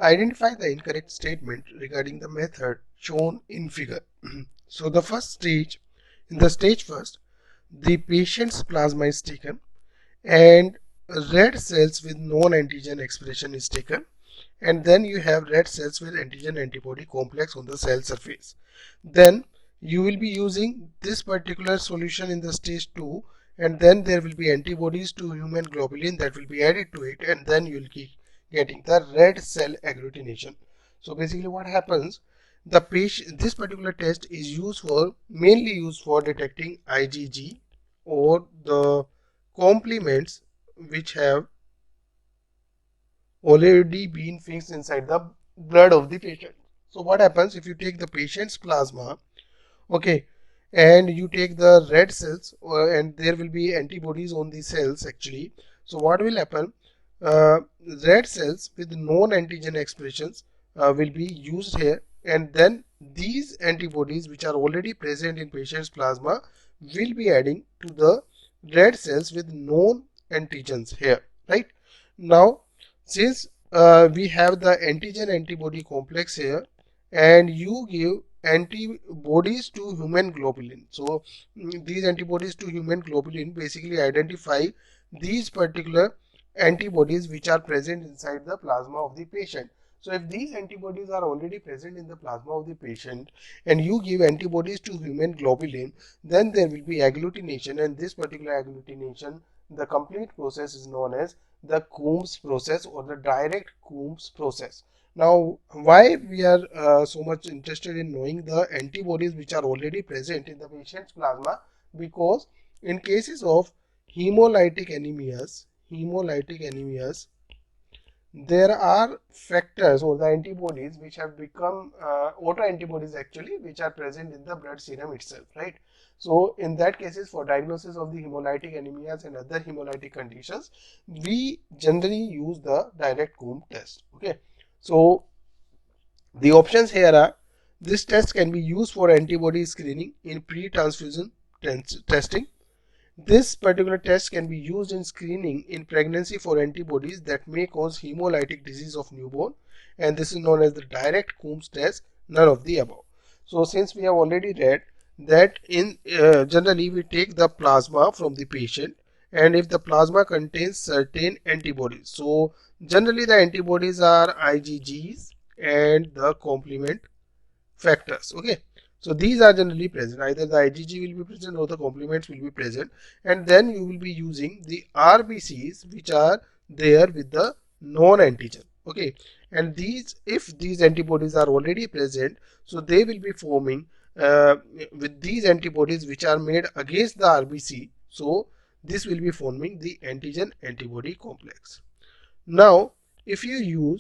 Identify the incorrect statement regarding the method shown in figure. So the first stage, in the stage first, the patient's plasma is taken and red cells with non-antigen expression is taken, and then you have red cells with antigen antibody complex on the cell surface. Then you will be using this particular solution in the stage 2, and then there will be antibodies to human globulin that will be added to it, and then you will keep getting the red cell agglutination. So basically what happens, the patient, this particular test is mainly used for detecting IgG or the complements which have already been fixed inside the blood of the patient. So what happens if you take the patient's plasma, okay, and you take the red cells, and there will be antibodies on the cells actually. So what will happen, uh, red cells with non-antigen expressions will be used here, and then these antibodies which are already present in patient's plasma will be adding to the red cells with known antigens here, right? Now since we have the antigen antibody complex here, and you give antibodies to human globulin, so these antibodies to human globulin basically identify these particular antibodies which are present inside the plasma of the patient. So if these antibodies are already present in the plasma of the patient and you give antibodies to human globulin, then there will be agglutination, and this particular agglutination, the complete process is known as the Coombs process or the direct Coombs process. Now, why we are so much interested in knowing the antibodies which are already present in the patient's plasma? Because in cases of hemolytic anemias, there are factors or the antibodies which have become autoantibodies actually, which are present in the blood serum itself, right? So in that cases, for diagnosis of the hemolytic anemias and other hemolytic conditions, we generally use the direct Coombs test. Okay, so the options here are: this test can be used for antibody screening in pre-transfusion testing. This particular test can be used in screening in pregnancy for antibodies that may cause hemolytic disease of newborn, and this is known as the direct Coombs test, none of the above. So since we have already read that in generally we take the plasma from the patient, and if the plasma contains certain antibodies, so generally the antibodies are IgGs and the complement factors. Okay, so these are generally present, either the IgG will be present or the complements will be present, and then you will be using the RBCs which are there with the non-antigen. Okay, and these, if these antibodies are already present, so they will be forming with these antibodies which are made against the RBC, so this will be forming the antigen antibody complex. Now if you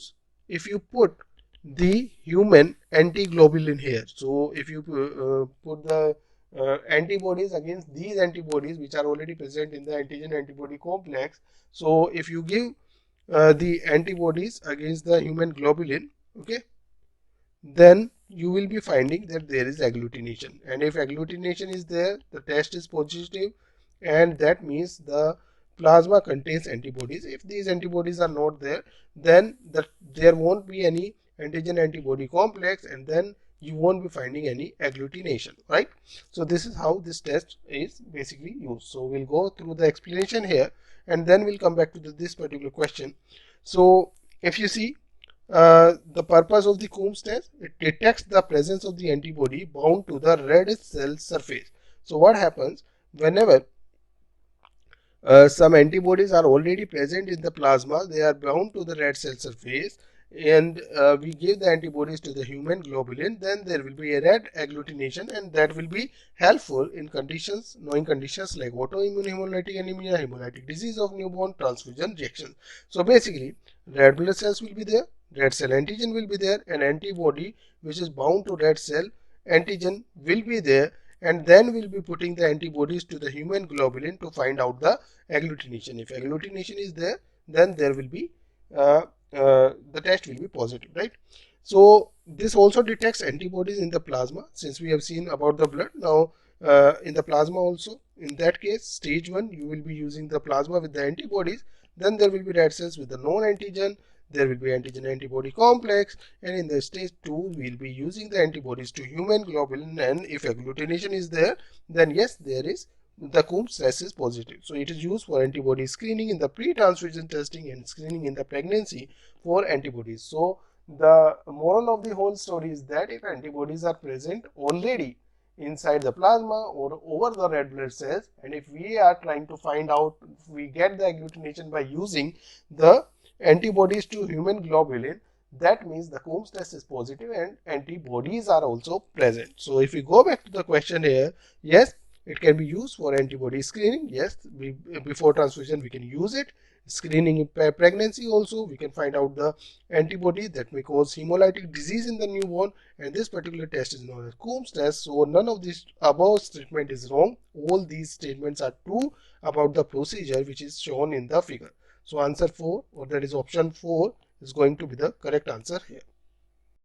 put the human antiglobulin here, so if you put the antibodies against these antibodies which are already present in the antigen antibody complex, so if you give the antibodies against the human globulin, okay, then you will be finding that there is agglutination, and if agglutination is there, the test is positive, and that means the plasma contains antibodies. If these antibodies are not there, then there won't be any antigen antibody complex, and then you won't be finding any agglutination, right? So this is how this test is basically used. So we'll go through the explanation here, and then we'll come back to this particular question. So if you see, the purpose of the Coombs test, it detects the presence of the antibody bound to the red cell surface. So what happens whenever some antibodies are already present in the plasma, they are bound to the red cell surface, and we give the antibodies to the human globulin, then there will be a red agglutination, and that will be helpful in conditions, knowing conditions like autoimmune hemolytic anemia, hemolytic disease of newborn, transfusion reaction. So basically, red blood cells will be there, red cell antigen will be there, and antibody which is bound to red cell antigen will be there, and then we'll be putting the antibodies to the human globulin to find out the agglutination. If agglutination is there, then there will be the test will be positive, right? So this also detects antibodies in the plasma, since we have seen about the blood. Now in the plasma also, in that case, stage 1, you will be using the plasma with the antibodies, then there will be red cells with the known antigen, there will be antigen antibody complex, and in the stage 2 we'll be using the antibodies to human globulin, and if agglutination is there, then yes, there is the Coombs test is positive. So it is used for antibody screening in the pre-transfusion testing and screening in the pregnancy for antibodies. So the moral of the whole story is that if antibodies are present already inside the plasma or over the red blood cells, and if we are trying to find out, if we get the agglutination by using the antibodies to human globulin, that means the Coombs test is positive and antibodies are also present. So if we go back to the question here, yes, it can be used for antibody screening. Yes, before transfusion we can use it. Screening in pregnancy also, we can find out the antibody that may cause hemolytic disease in the newborn, and this particular test is known as Coombs test. So none of this above statement is wrong. All these statements are true about the procedure which is shown in the figure. So answer 4, or that is option 4, is going to be the correct answer here.